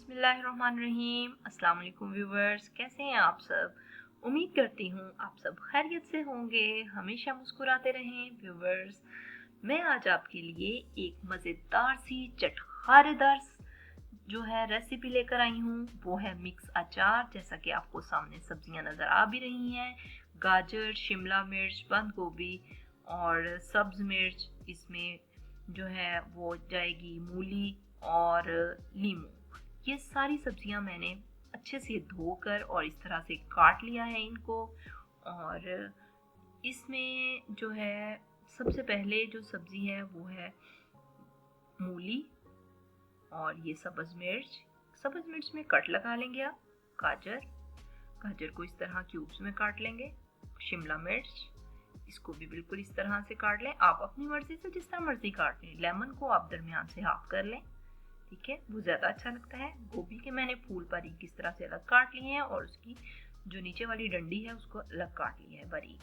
बिस्मिल्लाहिर्रहमानिर्रहीम। अस्सलाम वालेकुम व्यूवर्स, कैसे हैं आप सब। उम्मीद करती हूँ आप सब खैरियत से होंगे, हमेशा मुस्कुराते रहें। व्यूवर्स, मैं आज आपके लिए एक मज़ेदार सी चटखारेदार जो है रेसिपी लेकर आई हूँ। वो है मिक्स अचार। जैसा कि आपको सामने सब्जियां नज़र आ भी रही हैं, गाजर, शिमला मिर्च, बंद गोभी और सब्ज मिर्च। इसमें जो है वो जाएगी मूली और नींबू। ये सारी सब्जियां मैंने अच्छे से धोकर और इस तरह से काट लिया है इनको। और इसमें जो है सबसे पहले जो सब्जी है वो है मूली और ये सब्ज मिर्च में कट लगा लेंगे आप। गाजर को इस तरह क्यूब्स में काट लेंगे। शिमला मिर्च, इसको भी बिल्कुल इस तरह से काट लें। आप अपनी मर्जी से जिस तरह मर्जी काट लें। लेमन को आप दरमियान से हाफ कर लें, ठीक है, वो ज़्यादा अच्छा लगता है। गोभी के मैंने फूल बारीक इस तरह से अलग काट लिए हैं और उसकी जो नीचे वाली डंडी है उसको अलग काट लिया है बारीक,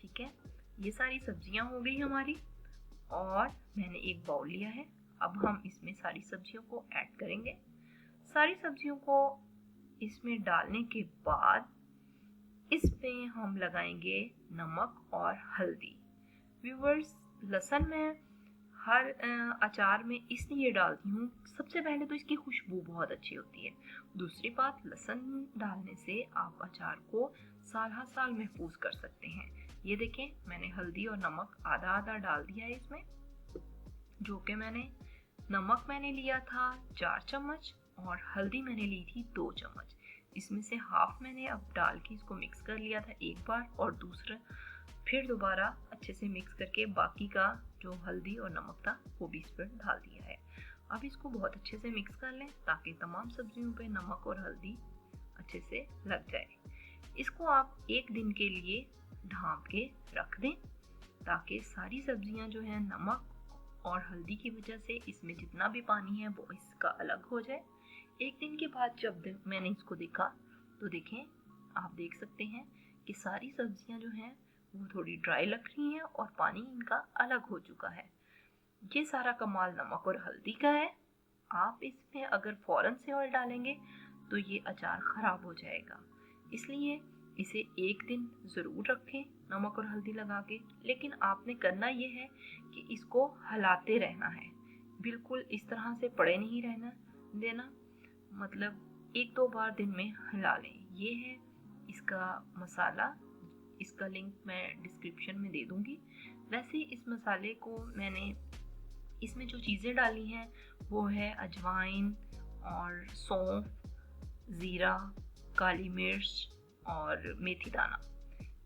ठीक है। ये सारी सब्जियां हो गई हमारी और मैंने एक बाउल लिया है। अब हम इसमें सारी सब्जियों को ऐड करेंगे। सारी सब्जियों को इसमें डालने के बाद इसमें हम लगाएंगे नमक और हल्दी। व्यूवर्स, लहसुन में हर अचार में इसलिए डालती हूँ, सबसे पहले तो इसकी खुशबू बहुत अच्छी होती है। दूसरी बात, लहसुन डालने से आप अचार को साल हर साल महफूज कर सकते हैं। ये देखें, मैंने हल्दी और नमक आधा आधा डाल दिया है इसमें। जो कि नमक मैंने लिया था 4 चम्मच और हल्दी मैंने ली थी 2 चम्मच। इसमें से हाफ मैंने अब डाल के इसको मिक्स कर लिया था एक बार, और दूसरा फिर दोबारा अच्छे से मिक्स करके बाकी का जो हल्दी और नमक था वो भी इस पर डाल दिया है। अब इसको बहुत अच्छे से मिक्स कर लें ताकि तमाम सब्जियों पे नमक और हल्दी अच्छे से लग जाए। इसको आप एक दिन के लिए ढाँप के रख दें ताकि सारी सब्जियां जो है नमक और हल्दी की वजह से इसमें जितना भी पानी है वो इसका अलग हो जाए। एक दिन के बाद जब मैंने इसको देखा तो देखें, आप देख सकते हैं कि सारी सब्जियां जो हैं वो थोड़ी ड्राई लग रही हैं और पानी इनका अलग हो चुका है। ये सारा कमाल नमक और हल्दी का है। आप इसमें अगर फौरन से ऑयल डालेंगे तो ये अचार ख़राब हो जाएगा, इसलिए इसे एक दिन ज़रूर रखें नमक और हल्दी लगा के। लेकिन आपने करना ये है कि इसको हिलाते रहना है, बिल्कुल इस तरह से पड़े नहीं रहना देना, मतलब 1-2 बार दिन में हिला लें। ये है इसका मसाला, इसका लिंक मैं डिस्क्रिप्शन में दे दूंगी। वैसे इस मसाले को मैंने इसमें जो चीज़ें डाली हैं वो है अजवाइन और सौंफ, ज़ीरा, काली मिर्च और मेथी दाना।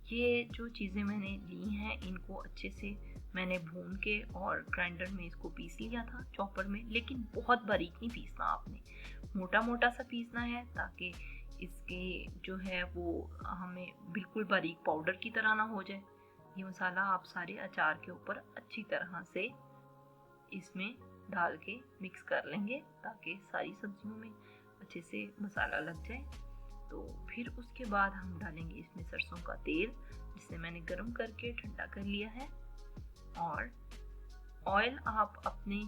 ये जो चीज़ें मैंने ली हैं इनको अच्छे से मैंने भून के और ग्राइंडर में इसको पीस लिया था, चॉपर में। लेकिन बहुत बारीक नहीं पीसना, आपने मोटा मोटा सा पीसना है ताकि इसके जो है वो हमें बिल्कुल बारीक पाउडर की तरह ना हो जाए। ये मसाला आप सारे अचार के ऊपर अच्छी तरह से इसमें डाल के मिक्स कर लेंगे ताकि सारी सब्जियों में अच्छे से मसाला लग जाए। तो फिर उसके बाद हम डालेंगे इसमें सरसों का तेल, जिसे मैंने गर्म करके ठंडा कर लिया है। और ऑयल आप अपने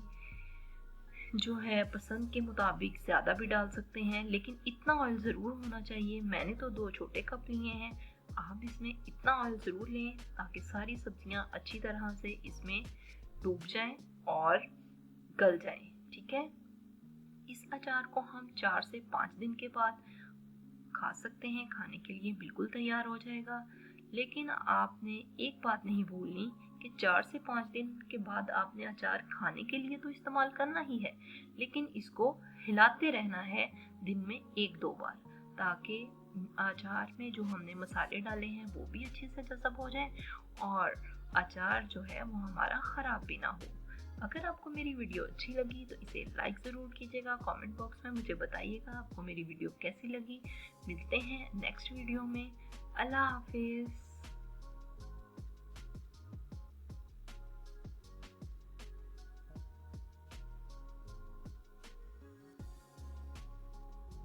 जो है पसंद के मुताबिक ज़्यादा भी डाल सकते हैं, लेकिन इतना ऑयल ज़रूर होना चाहिए। मैंने तो 2 छोटे कप लिए हैं, आप इसमें इतना ऑयल ज़रूर लें ताकि सारी सब्जियां अच्छी तरह से इसमें डूब जाएं और गल जाएं, ठीक है। इस अचार को हम 4 से 5 दिन के बाद खा सकते हैं, खाने के लिए बिल्कुल तैयार हो जाएगा। लेकिन आपने एक बात नहीं भूलनी कि 4 से 5 दिन के बाद आपने अचार खाने के लिए तो इस्तेमाल करना ही है, लेकिन इसको हिलाते रहना है दिन में 1-2 बार, ताकि अचार में जो हमने मसाले डाले हैं वो भी अच्छे से जज़ब हो जाए और अचार जो है वो हमारा ख़राब भी ना हो। अगर आपको मेरी वीडियो अच्छी लगी तो इसे लाइक ज़रूर कीजिएगा। कमेंट बॉक्स में मुझे बताइएगा आपको मेरी वीडियो कैसी लगी। मिलते हैं नेक्स्ट वीडियो में। अल्लाह हाफिज़।